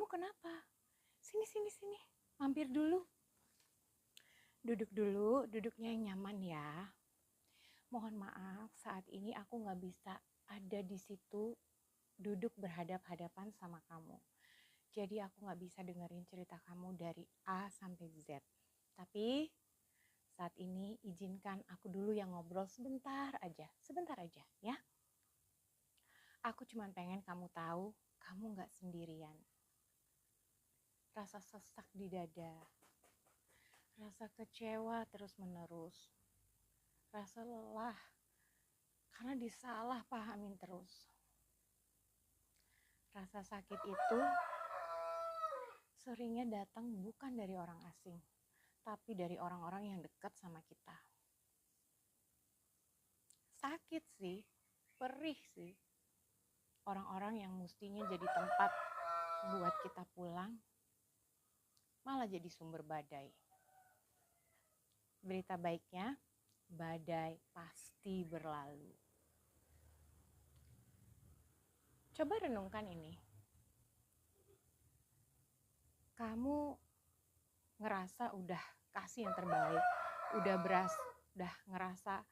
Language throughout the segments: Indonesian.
kenapa? Sini, sini, sini. Mampir dulu. Duduk dulu, duduknya yang nyaman ya. Mohon maaf, saat ini aku gak bisa ada di situ duduk berhadap-hadapan sama kamu. Jadi aku gak bisa dengerin cerita kamu dari A sampai Z. Tapi saat ini izinkan aku dulu yang ngobrol sebentar aja ya. Aku cuma pengen kamu tahu, kamu gak sendirian. Rasa sesak di dada, rasa kecewa terus-menerus, rasa lelah karena disalah pahamin terus. Rasa sakit itu seringnya datang bukan dari orang asing, tapi dari orang-orang yang dekat sama kita. Sakit sih, perih sih. Orang-orang yang mestinya jadi tempat buat kita pulang, malah jadi sumber badai. Berita baiknya, badai pasti berlalu. Coba renungkan ini. Kamu ngerasa udah kasih yang terbaik, udah ngerasa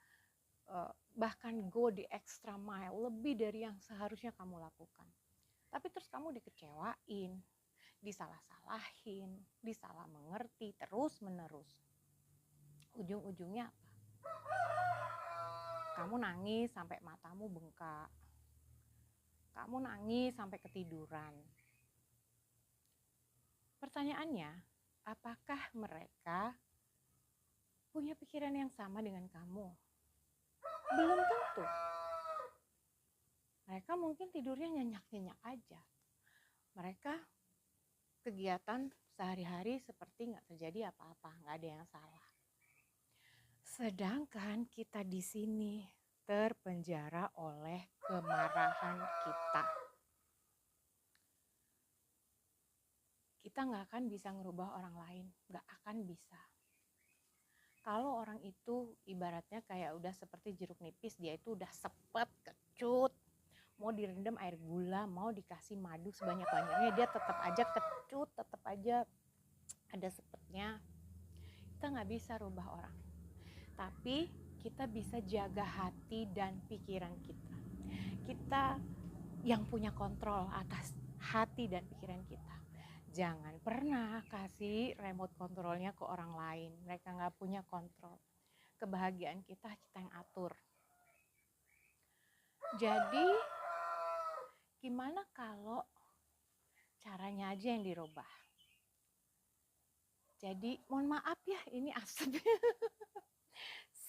bahkan go the extra mile, lebih dari yang seharusnya kamu lakukan. Tapi terus kamu dikecewain, disalah-salahin, disalah mengerti, terus-menerus. Ujung-ujungnya apa? Kamu nangis sampai matamu bengkak. Kamu nangis sampai ketiduran. Pertanyaannya, apakah mereka punya pikiran yang sama dengan kamu? Belum tentu. Mereka mungkin tidurnya nyenyak-nyenyak aja. Mereka kegiatan sehari-hari seperti nggak terjadi apa-apa, nggak ada yang salah. Sedangkan kita di sini terpenjara oleh kemarahan kita. Kita nggak akan bisa ngerubah orang lain, nggak akan bisa. Kalau orang itu ibaratnya kayak udah seperti jeruk nipis, dia itu udah sepet, kecut, mau direndam air gula, mau dikasih madu sebanyak-banyaknya, dia tetap aja kecut, tetap aja ada sepetnya. Kita nggak bisa rubah orang, tapi kita bisa jaga hati dan pikiran kita. Kita yang punya kontrol atas hati dan pikiran kita. Jangan pernah kasih remote kontrolnya ke orang lain. Mereka gak punya kontrol. Kebahagiaan kita yang atur. Jadi, gimana kalau caranya aja yang dirubah? Jadi, mohon maaf ya, ini asap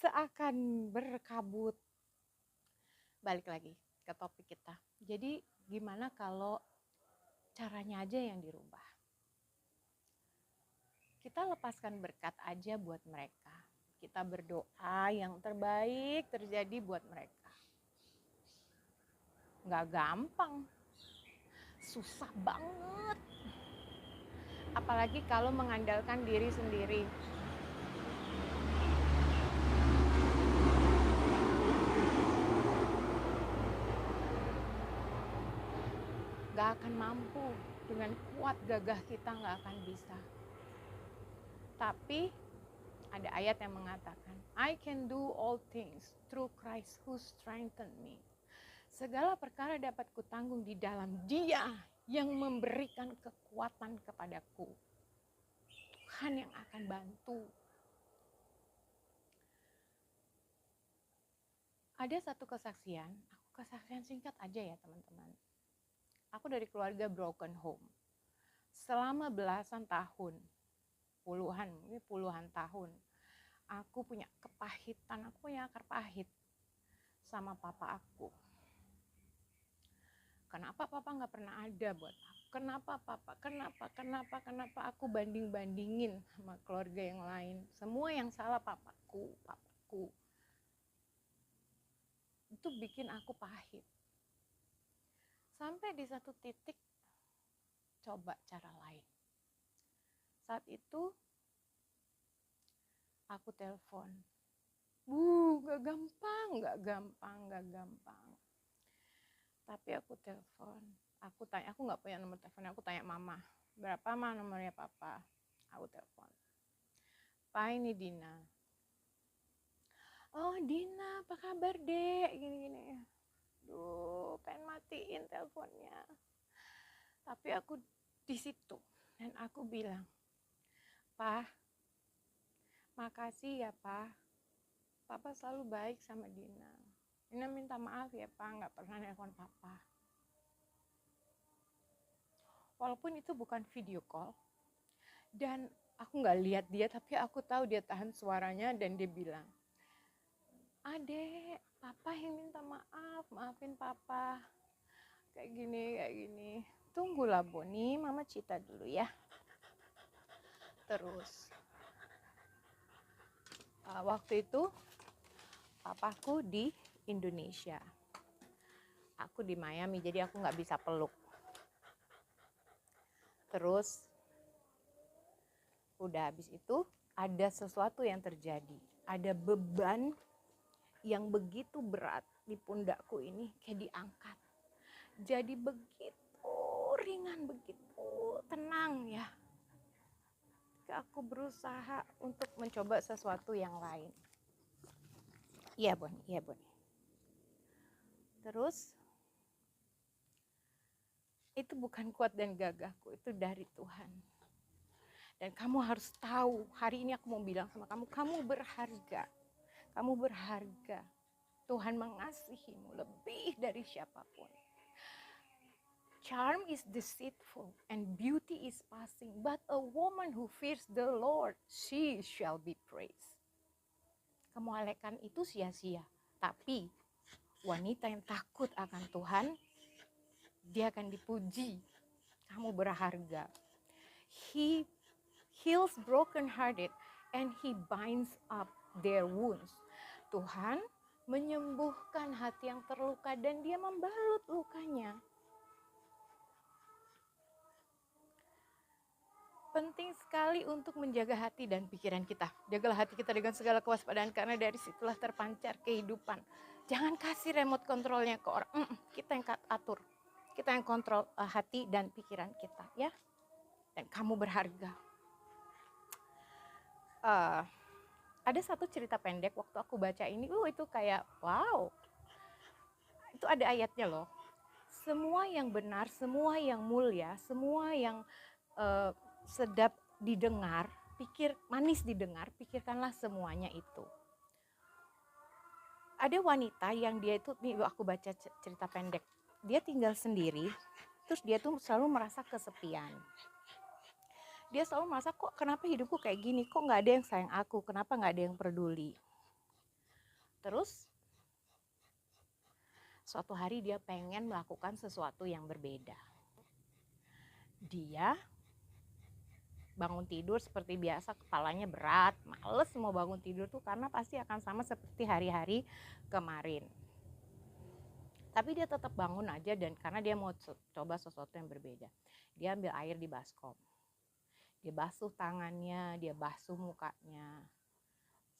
seakan berkabut. Balik lagi ke topik kita. Jadi, gimana kalau caranya aja yang dirubah? Kita lepaskan berkat aja buat mereka. Kita berdoa yang terbaik terjadi buat mereka. Gak gampang. Susah banget. Apalagi kalau mengandalkan diri sendiri. Gak akan mampu. Dengan kuat gagah kita gak akan bisa. Tapi ada ayat yang mengatakan, I can do all things through Christ who strengthened me. Segala perkara dapat kutanggung di dalam Dia yang memberikan kekuatan kepadaku. Tuhan yang akan bantu. Ada satu kesaksian singkat aja ya teman-teman. Aku dari keluarga broken home. Selama belasan tahun, puluhan tahun, aku punya kepahitan, aku punya akar pahit sama papa aku. Kenapa papa gak pernah ada buat aku? Kenapa aku banding-bandingin sama keluarga yang lain? Semua yang salah papaku. Itu bikin aku pahit. Sampai di satu titik, coba cara lain. Saat itu, aku telepon. Gak gampang. Tapi aku telepon. Aku tanya, aku nggak punya nomor teleponnya, aku tanya mama, berapa mah nomornya papa? Aku telepon, Pak ini Dina. Oh Dina, apa kabar dek? Gini-gini. Duh, pengen matiin teleponnya. Tapi aku di situ dan aku bilang, Pak, makasih ya Pak. Papa selalu baik sama Dina. Dina minta maaf ya Pak, nggak pernah nelpon Papa. Walaupun itu bukan video call, dan aku nggak lihat dia, tapi aku tahu dia tahan suaranya dan dia bilang, Adek, Papa yang minta maaf, maafin Papa. Kayak gini. Tunggulah Boni, Mama cerita dulu ya. Terus, waktu itu papaku di Indonesia. Aku di Miami, jadi aku nggak bisa peluk. Terus, udah habis itu ada sesuatu yang terjadi. Ada beban yang begitu berat di pundakku ini kayak diangkat. Jadi begitu ringan, begitu tenang ya. Aku berusaha untuk mencoba sesuatu yang lain. Iya Bon. Terus itu bukan kuat dan gagahku, itu dari Tuhan. Dan kamu harus tahu, hari ini aku mau bilang sama kamu, kamu berharga. Kamu berharga. Tuhan mengasihimu lebih dari siapapun. Charm is deceitful and beauty is passing, but a woman who fears the Lord, she shall be praised. Kemolekan itu sia-sia, tapi wanita yang takut akan Tuhan, dia akan dipuji. Kamu berharga. He heals broken-hearted and he binds up their wounds. Tuhan menyembuhkan hati yang terluka dan dia membalut lukanya. Penting sekali untuk menjaga hati dan pikiran kita. Jagalah hati kita dengan segala kewaspadaan karena dari situlah terpancar kehidupan. Jangan kasih remote kontrolnya ke orang. Kita yang atur. Kita yang kontrol hati dan pikiran kita ya. Dan kamu berharga. Ada satu cerita pendek waktu aku baca ini, itu kayak wow. Itu ada ayatnya loh. Semua yang benar, semua yang mulia, semua yang sedap didengar, manis didengar, pikirkanlah semuanya itu. Ada wanita yang dia itu, nih aku baca cerita pendek, dia tinggal sendiri, terus dia tuh selalu merasa kesepian. Dia selalu merasa, kok kenapa hidupku kayak gini, kok gak ada yang sayang aku, kenapa gak ada yang peduli. Terus suatu hari dia pengen melakukan sesuatu yang berbeda. Dia bangun tidur seperti biasa, kepalanya berat, males mau bangun tidur tuh karena pasti akan sama seperti hari-hari kemarin. Tapi dia tetap bangun aja dan karena dia mau coba sesuatu yang berbeda. Dia ambil air di baskom. Dia basuh tangannya, dia basuh mukanya.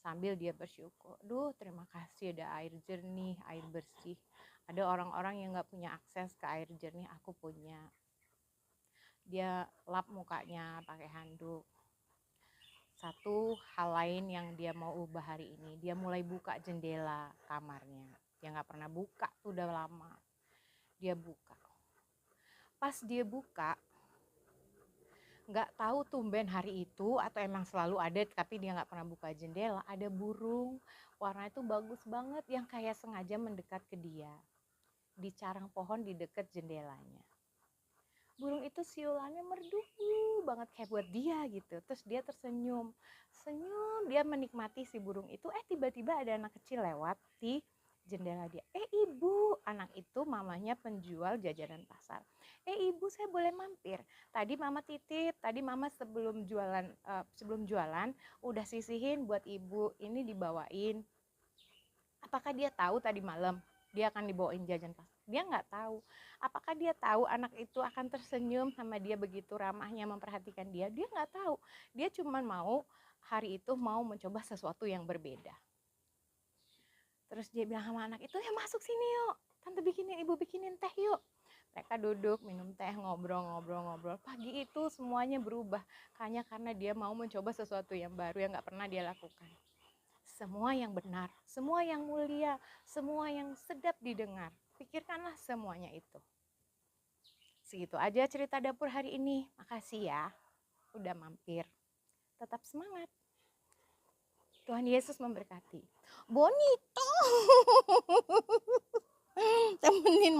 Sambil dia bersyukur, duh terima kasih ada air jernih, air bersih. Ada orang-orang yang gak punya akses ke air jernih, aku punya. Dia lap mukanya pakai handuk. Satu hal lain yang dia mau ubah hari ini, dia mulai buka jendela kamarnya. Dia gak pernah buka tuh udah lama. Dia buka. Pas dia buka, gak tahu tumben hari itu atau emang selalu ada, tapi dia gak pernah buka jendela. Ada burung, warna itu bagus banget yang kayak sengaja mendekat ke dia. Di carang pohon di dekat jendelanya. Burung itu siulannya merdu banget kayak buat dia gitu. Terus dia tersenyum. Dia menikmati si burung itu. Tiba-tiba ada anak kecil lewat di jendela dia. Ibu, anak itu mamanya penjual jajanan pasar. Ibu, saya boleh mampir? Tadi mama titip, tadi mama sebelum jualan udah sisihin buat ibu, ini dibawain. Apakah dia tahu tadi malam dia akan dibawain jajan pasar? Dia nggak tahu. Apakah dia tahu anak itu akan tersenyum sama dia begitu ramahnya memperhatikan dia? Dia nggak tahu. Dia cuma mau hari itu mau mencoba sesuatu yang berbeda. Terus dia bilang sama anak itu, ya masuk sini yuk, tante bikinin, ibu bikinin teh yuk. Mereka duduk, minum teh, ngobrol. Pagi itu semuanya berubah. Hanya karena dia mau mencoba sesuatu yang baru yang gak pernah dia lakukan. Semua yang benar, semua yang mulia, semua yang sedap didengar. Pikirkanlah semuanya itu. Segitu aja cerita dapur hari ini. Makasih ya, udah mampir. Tetap semangat. Tuhan Yesus memberkati. Bonito. Temenin